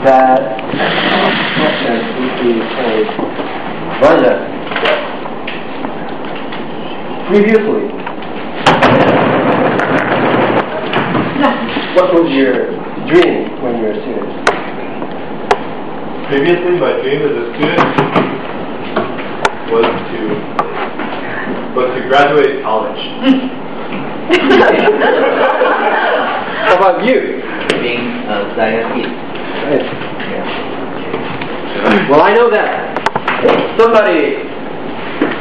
that question would be saying, Raja, previously, what was your dream when you were a student? Previously, my dream as a student was to graduate college. How about you? Being a scientist. Yes. Well, I know that somebody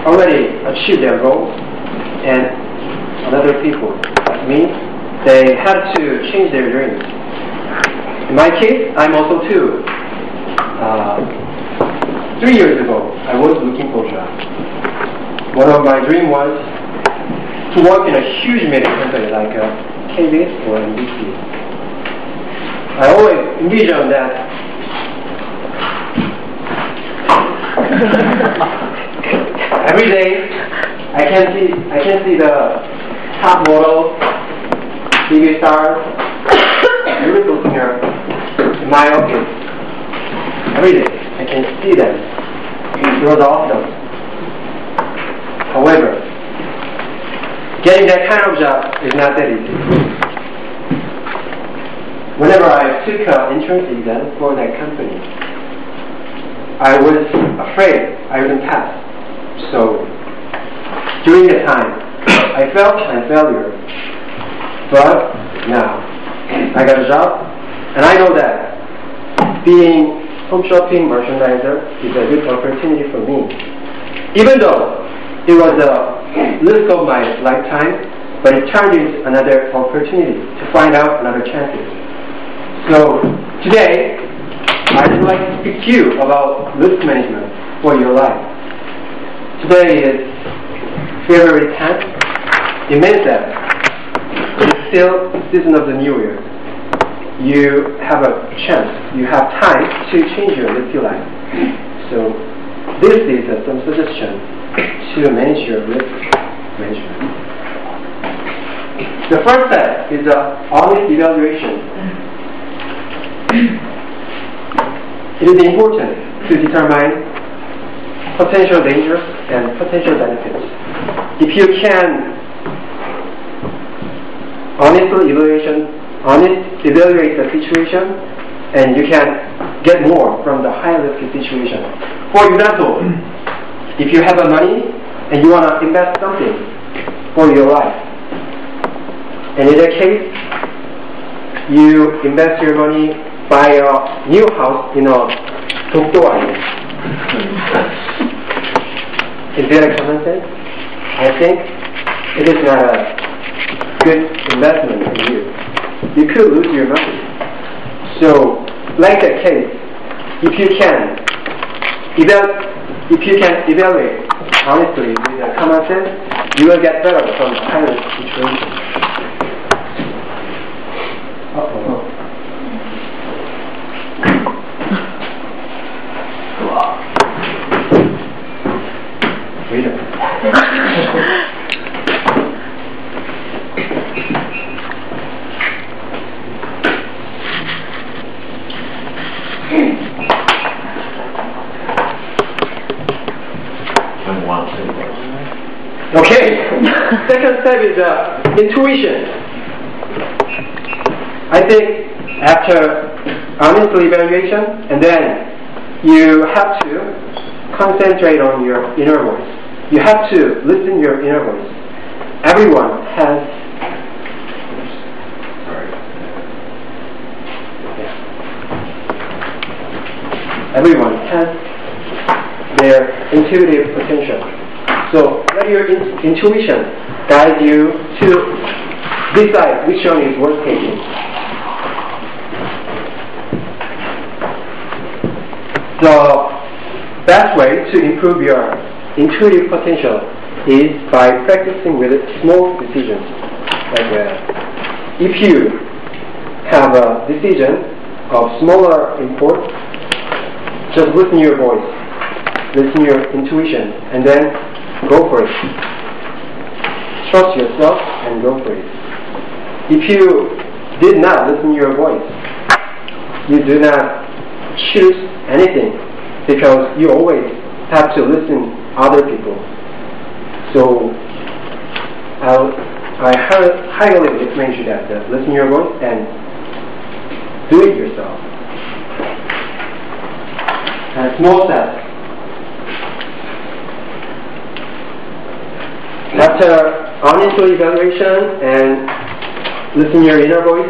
already achieved their goal, and other people, like me, they had to change their dreams. In my case, I'm also too. 3 years ago, I was looking for a job. One of my dreams was to work in a huge media company like KBS or NBC. I always envisioned that every day I can see the top model, TV stars, beautiful singer in my office. Every day I can see them. It was awesome. However, getting that kind of job is not that easy. Whenever I took an entrance exam for that company, I was afraid I wouldn't pass. So during the time, I felt a failure. But now, I got a job, and I know that being home shopping merchandiser is a good opportunity for me. Even though it was a risk of my lifetime, but it turned into another opportunity to find out another chances. So today, I'd like to speak to you about risk management for your life. Today is February 10th. It means that it's still the season of the New Year. You have a chance, you have time to change your risky life. So this is some suggestion to manage your risk management. The first step is honest evaluation. It is important to determine potential dangers and potential benefits. If you can honestly evaluate the situation, and you can get more from the high-risk situation. For example, if you have money and you want to invest something for your life, and in that case, you invest your money, buy a new house in a Dokdo Island. Is that a common sense? I think it is not a good investment for you. You could lose your money. So, like that case, if you can evaluate honestly with a common sense, you will get better from the high-risk situation. Wait a minute. Okay, second step is intuition. I think after honest evaluation, and then you have to concentrate on your inner voice. You have to listen to your inner voice. Everyone has everyone has their intuitive potential. So let your intuition guide you to decide which one is worth taking. The best way to improve your intuitive potential is by practicing with small decisions. Like if you have a decision of smaller import, just listen to your voice, listen to your intuition, and then go for it. Trust yourself and go for it. If you did not listen to your voice, you do not choose anything because you always have to listen other people. So I highly recommend you that listen your voice and do it yourself. And small steps. After honest evaluation and listen your inner voice,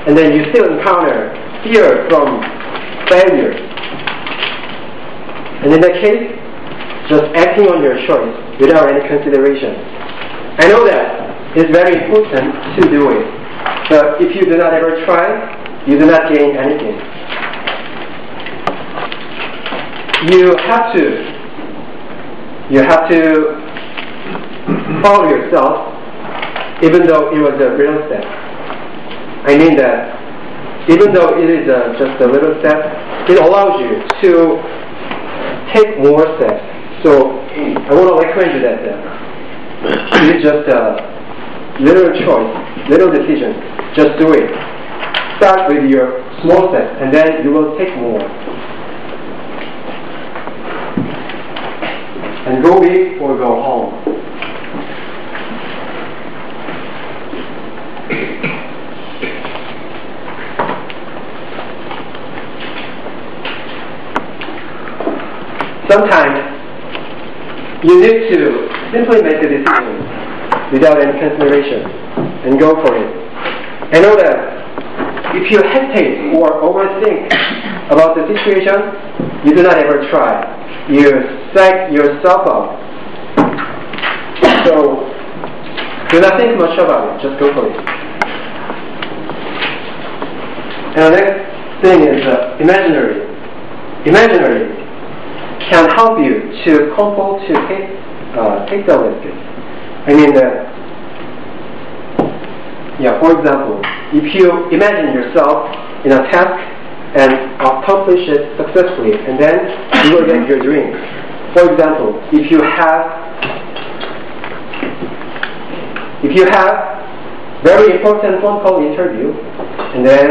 and then you still encounter fear from failure. And in that case, just acting on your choice without any consideration. I know that it's very important to do it, but if you do not ever try, you do not gain anything. You have to follow yourself, even though it was a real step. I mean that even though it is just a little step, it allows you to take more steps. So I want to recommend you that it is just a little choice, little decision. Just do it. Start with your small steps, and then you will take more. And go big or go home. Sometimes you need to simply make a decision without any consideration and go for it. I know that if you hesitate or overthink about the situation, you do not ever try. You psych yourself out. So do not think much about it, just go for it. And the next thing is imaginary. Imaginary can help you to compel to take the risk. I mean that, for example, if you imagine yourself in a task and accomplish it successfully, and then you will get your dream. For example, if you have very important phone call interview, and then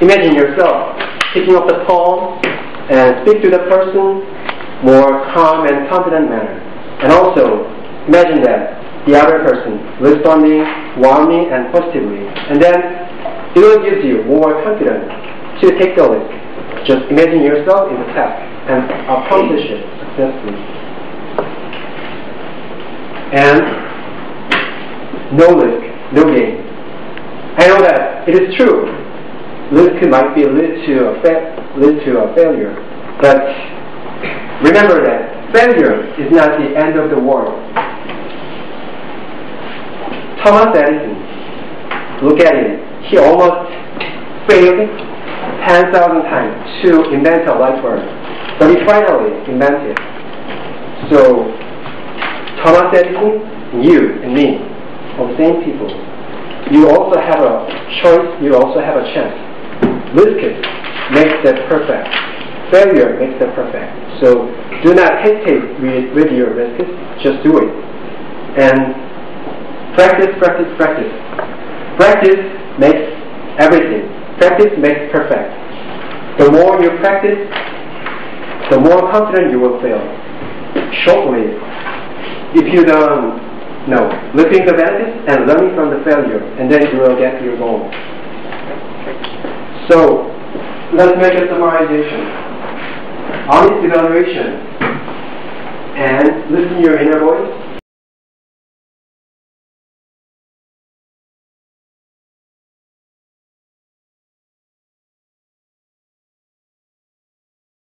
imagine yourself picking up the phone and speak to the person more calm and confident manner. And also, imagine that the other person responding warmly and positively. And then it will give you more confidence to take the risk. Just imagine yourself in the task and accomplish it successfully. And no risk, no gain. I know that it is true. Risk might be lead to a failure, but remember that failure is not the end of the world. Thomas Edison, look at him. He almost failed 10,000 times to invent a light bulb, but he finally invented. So Thomas Edison, you and me, are the same people. You also have a choice. You also have a chance. Risk makes that perfect. Failure makes that perfect. So do not hesitate with your risks. Just do it. And practice, practice, practice. Practice makes everything. Practice makes perfect. The more you practice, the more confident you will feel. Shortly, if you don't know, looking the benefits and learning from the failure, and then you will get your goal. So let's make a summarization. Honest evaluation and listen to your inner voice